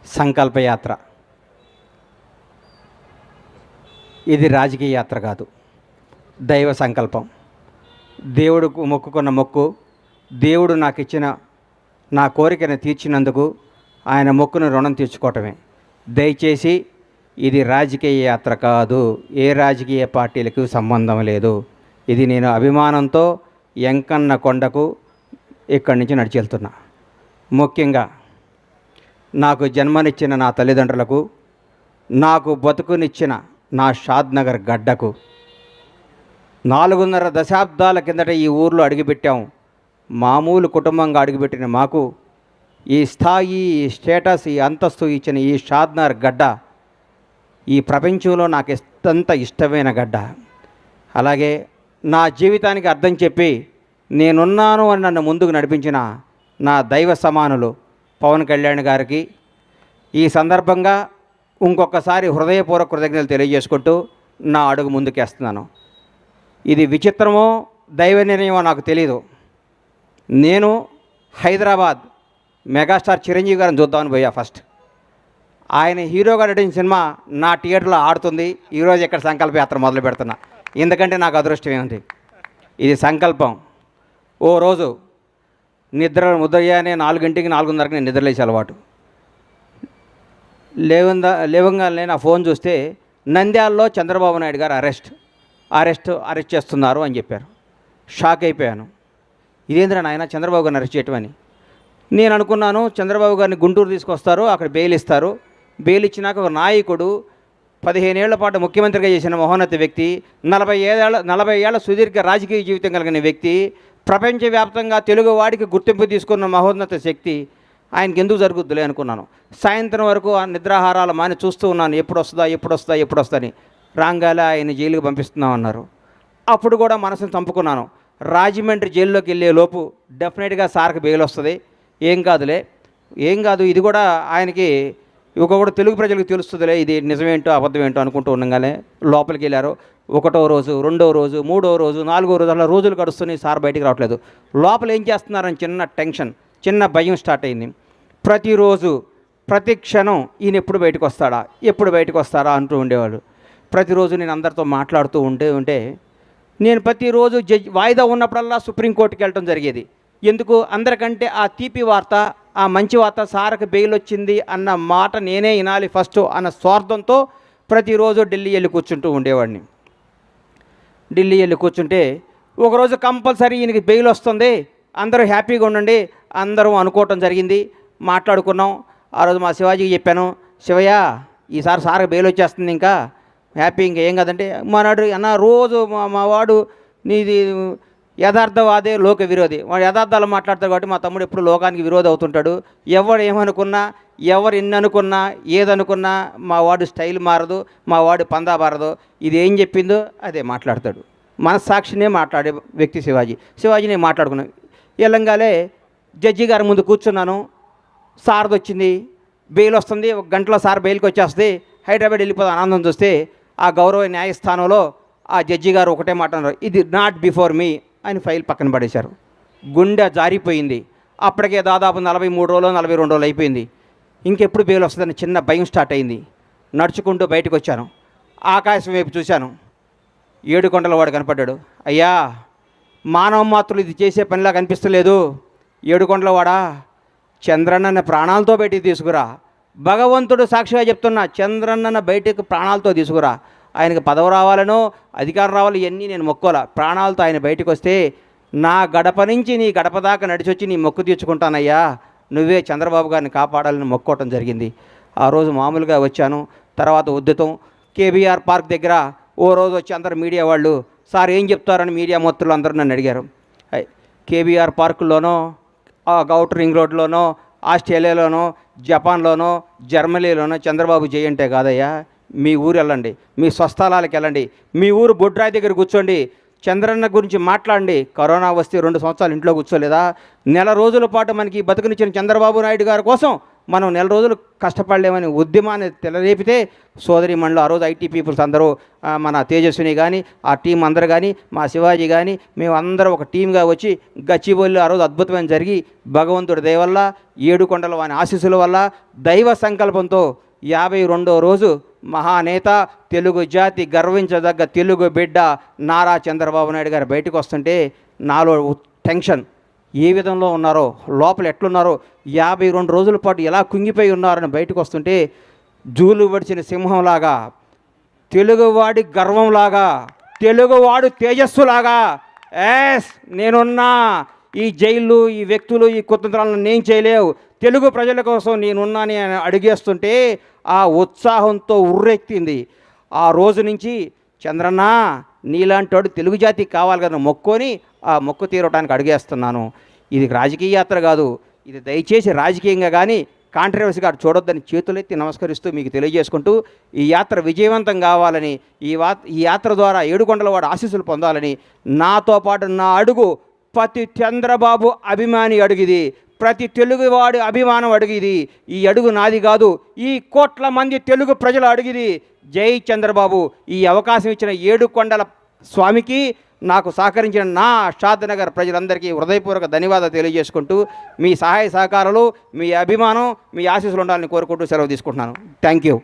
సంకల్పయాత్ర. ఇది రాజకీయ యాత్ర కాదు, దైవ సంకల్పం. దేవుడుకు మొక్కుకున్న మొక్కు, దేవుడు నాకు ఇచ్చిన నా కోరికను తీర్చినందుకు ఆయన మొక్కును రుణం తీర్చుకోవటమే. దయచేసి ఇది రాజకీయ యాత్ర కాదు, ఏ రాజకీయ పార్టీలకు సంబంధం లేదు. ఇది నేను అభిమానంతో ఎంకన్న కొండకు ఇక్కడి నుంచి నడిచి వెళ్తున్నా. ముఖ్యంగా నాకు జన్మనిచ్చిన నా తల్లిదండ్రులకు, నాకు బతుకునిచ్చిన నా షాద్నగర్ గడ్డకు, 4.5 దశాబ్దాల కిందట ఈ ఊర్లో అడుగుపెట్టాం. మామూలు కుటుంబంగా అడుగుపెట్టిన మాకు ఈ స్థాయి, ఈ స్టేటస్, ఈ అంతస్తు ఇచ్చిన ఈ షాద్నగర్ గడ్డ ఈ ప్రపంచంలో నాకు ఎంత ఇష్టమైన గడ్డ. అలాగే నా జీవితానికి అర్థం చెప్పి నేనున్నాను అని నన్ను ముందుకు నడిపించిన నా దైవ సమానులు పవన్ కళ్యాణ్ గారికి ఈ సందర్భంగా ఇంకొకసారి హృదయపూర్వక కృతజ్ఞతలు తెలియజేసుకుంటూ నా అడుగు ముందుకేస్తున్నాను. ఇది విచిత్రమో దైవ నిర్ణయమో నాకు తెలీదు. నేను హైదరాబాద్ మెగాస్టార్ చిరంజీవి గారిని చూద్దామని పోయా. ఫస్ట్ ఆయన హీరోగా నటించిన సినిమా నా థియేటర్లో ఆడుతుంది. ఈరోజు ఇక్కడ సంకల్పయాత్ర మొదలు పెడుతున్నా. ఎందుకంటే నాకు అదృష్టం ఏముంది, ఇది సంకల్పం. ఓ రోజు ఉదయాన్నే 4 4:30కి నేను నిద్రలేసే అలవాటు. లేవంగానే నా ఫోన్ చూస్తే నంద్యాలలో చంద్రబాబు నాయుడు గారు అరెస్ట్ చేస్తున్నారు అని చెప్పారు. షాక్ అయిపోయాను. ఇదేంద్రా నాయన చంద్రబాబు గారిని అరెస్ట్ చేయటమని. నేను అనుకున్నాను చంద్రబాబు గారిని గుంటూరు తీసుకొస్తారు, అక్కడ బెయిల్ ఇస్తారు. బెయిల్ ఇచ్చినాక ఒక నాయకుడు 15 ఏళ్ల పాటు ముఖ్యమంత్రిగా చేసిన మహోన్నత వ్యక్తి, 40 ఏళ్ల సుదీర్ఘ రాజకీయ జీవితం కలిగిన వ్యక్తి, ప్రపంచవ్యాప్తంగా తెలుగు వాడికి గుర్తింపు తీసుకున్న మహోన్నత శక్తి, ఆయనకి ఎందుకు జరుగుద్దులే అనుకున్నాను. సాయంత్రం వరకు ఆ నిద్రాహారాలు మాని చూస్తూ ఉన్నాను, ఎప్పుడు వస్తుందని. రాంగాలే ఆయన జైలుకి పంపిస్తున్నామన్నారు. అప్పుడు కూడా మనసును చంపుకున్నాను. రాజమండ్రి జైల్లోకి వెళ్ళే లోపు డెఫినెట్గా సార్కి బెయిల్ వస్తుంది, ఏం కాదు, ఇది కూడా ఆయనకి కూడా తెలుగు ప్రజలకు తెలుస్తుందిలే, ఇది నిజమేంటో అబద్ధమేంటో అనుకుంటూ ఉండగానే లోపలికి వెళ్ళారు. 1వ రోజు, 2వ రోజు, 3వ రోజు, 4వ రోజు అలా రోజులు గడుస్తున్నాయి. సార్ బయటికి రావట్లేదు. లోపల ఏం చేస్తున్నారని చిన్న టెన్షన్, చిన్న భయం స్టార్ట్ అయింది. ప్రతిరోజు ప్రతి క్షణం ఈయన ఎప్పుడు బయటకు వస్తాడా అంటూ ఉండేవాళ్ళు. ప్రతిరోజు నేను అందరితో మాట్లాడుతూ ఉంటే నేను ప్రతిరోజు వాయిదా ఉన్నప్పుడల్లా సుప్రీంకోర్టుకి వెళ్ళటం జరిగేది. ఎందుకు? అందరికంటే ఆ తీపి వార్త, ఆ మంచి వార్త, సార్కి బెయిల్ వచ్చింది అన్న మాట నేనే వినాలి ఫస్ట్ అన్న స్వార్థంతో ప్రతిరోజు ఢిల్లీ వెళ్ళి కూర్చుంటూ ఉండేవాడిని. ఢిల్లీ వెళ్ళి కూర్చుంటే ఒకరోజు కంపల్సరీ ఈయనకి బెయిల్ వస్తుంది, అందరూ హ్యాపీగా ఉండండి అందరూ అనుకోవటం జరిగింది. మాట్లాడుకున్నాం. ఆ రోజు మా శివాజీకి చెప్పాను, శివయ్య ఈసారి సార్కి బెయిల్ వచ్చేస్తుంది, ఇంకా హ్యాపీ, ఇంకా ఏం కాదంటే మానాడు అన్న రోజు మా వాడు నీది యథార్థవాదే లోక విరోధి, వాడు యథార్థాలు మాట్లాడతాడు కాబట్టి మా తమ్ముడు ఎప్పుడు లోకానికి విరోధి అవుతుంటాడు. ఎవరు ఏమనుకున్నా, ఎవరు ఎన్ని అనుకున్నా, ఏదనుకున్నా మా వాడు స్టైల్ మారదు, మా వాడు పందా మారదు. ఇది ఏం చెప్పిందో అదే మాట్లాడతాడు. మనస్సాక్షినే మాట్లాడే వ్యక్తి శివాజీని మాట్లాడుకున్నాను. ఎల్లంగాలే జడ్జి గారి ముందు కూర్చున్నాను. సార్ది వచ్చింది, బెయిల్ వస్తుంది, 1 గంటలో సార్ బెయిల్కి వచ్చేస్తుంది, హైదరాబాద్ వెళ్ళిపోతే ఆనందం చూస్తే ఆ గౌరవ న్యాయస్థానంలో ఆ జడ్జి గారు ఒకటే మాట అన్నారు, ఇది నాట్ బిఫోర్ మీ అని ఫైల్ పక్కన పడేశారు. గుండె జారిపోయింది. అప్పటికే దాదాపు 43 రోజులు 42 రోజులు అయిపోయింది. ఇంకెప్పుడు బెయిల్ వస్తుందని చిన్న భయం స్టార్ట్ అయింది. నడుచుకుంటూ బయటకు వచ్చాను. ఆకాశం వైపు చూశాను. 7 కొండల వాడు కనపడ్డాడు. అయ్యా, మానవ మాత్రులు ఇది చేసే పనిలా కనిపిస్తలేదు. 7 కొండల వాడా, చంద్రన్నని ప్రాణాలతో బయటికి తీసుకురా. భగవంతుడు సాక్షిగా చెప్తున్నా, చంద్రన్నను బయటకు ప్రాణాలతో తీసుకురా. ఆయనకు పదవి రావాలనో అధికారం రావాలి, ఇవన్నీ నేను మొక్కోలా. ప్రాణాలతో ఆయన బయటకు వస్తే నా గడప నుంచి నీ గడప దాకా నడిచొచ్చి నీ మొక్కు తీర్చుకుంటానయ్యా, నువ్వే చంద్రబాబు గారిని కాపాడాలని మొక్కోవటం జరిగింది. ఆ రోజు మామూలుగా వచ్చాను. తర్వాత ఉద్యతం కేబీఆర్ పార్క్ దగ్గర ఓ రోజు వచ్చి అందరు మీడియా వాళ్ళు, సార్ ఏం చెప్తారని మీడియా మొత్తులు అందరూ నన్ను అడిగారు. కేబీఆర్ పార్కుల్లోనో, ఔటర్ రింగ్ రోడ్లోనో, ఆస్ట్రేలియాలోనో, జపాన్లోనో, జర్మనీలోనో చంద్రబాబు జై అంటే కాదయ్యా, మీ ఊరు వెళ్ళండి, మీ స్వస్థలాలకు వెళ్ళండి, మీ ఊరు బొడ్రాయి దగ్గర కూర్చోండి, చంద్రన్న గురించి మాట్లాడండి. కరోనా వస్తే 2 సంవత్సరాలు ఇంట్లో కూర్చోలేదా? నెల రోజుల పాటు మనకి బతుకునిచ్చిన చంద్రబాబు నాయుడు గారి కోసం మనం నెల రోజులు కష్టపడలేమని ఉద్యమాన్ని తెలరేపితే సోదరిమణులు ఆ రోజు ఐటీ పీపుల్స్ అందరూ మన తేజస్విని కానీ ఆ టీం అందరూ కానీ మా శివాజీ కానీ మేమందరం ఒక టీంగా వచ్చి గచ్చిబౌలిలో ఆ రోజు అద్భుతమైన జరిగి భగవంతుడి దయ వల్ల ఏడుకొండల వాని ఆశీస్సుల వల్ల దైవ సంకల్పంతో 52వ రోజు మహానేత తెలుగు జాతి గర్వించదగ్గ తెలుగు బిడ్డ నారా చంద్రబాబు నాయుడు గారు బయటకు వస్తుంటే నాలో టెన్షన్ ఏ విధంలో ఉన్నారో లోపల ఎట్లున్నారో 52 రోజుల పాటు ఎలా కుంగిపోయి ఉన్నారని బయటకు వస్తుంటే జూలు పడిచిన సింహంలాగా తెలుగువాడి గర్వంలాగా తెలుగువాడు తేజస్సులాగా ఎస్ నేనున్నా ఈ జైళ్ళు ఈ వ్యక్తులు ఈ కుతంత్రాలను నేను చేయలేవు తెలుగు ప్రజల కోసం నేనున్నాని అని అడిగేస్తుంటే ఆ ఉత్సాహంతో ఉర్రెత్తింది ఆ రోజు నుంచి చంద్రన్న నీలాంటి వాడు తెలుగు జాతికి కావాలి కదా మొక్కొని ఆ మొక్కు తీరటానికి అడిగేస్తున్నాను ఇది రాజకీయ యాత్ర కాదు ఇది దయచేసి రాజకీయంగా కానీ కాంట్రవర్సీగా చూడొద్దని చేతులెత్తి నమస్కరిస్తూ మీకు తెలియజేసుకుంటూ ఈ యాత్ర విజయవంతం కావాలని ఈ యాత్ర ద్వారా ఏడుకొండలవాడు ఆశీస్సులు పొందాలని నాతో పాటు నా అడుగు ప్రతి చంద్రబాబు అభిమాని అడుగుది ప్రతి తెలుగువాడి అభిమానం అడిగిది ఈ అడుగు నాది కాదు ఈ కోట్ల మంది తెలుగు ప్రజలు అడిగిది జై చంద్రబాబు ఈ అవకాశం ఇచ్చిన ఏడుకొండల స్వామికి నాకు సహకరించిన నా షాద్నగర్ ప్రజలందరికీ హృదయపూర్వక ధన్యవాదాలు తెలియజేసుకుంటూ మీ సహాయ సహకారాలు మీ అభిమానం మీ ఆశీస్సులు ఉండాలని కోరుకుంటూ సెలవు తీసుకుంటున్నాను థ్యాంక్ యూ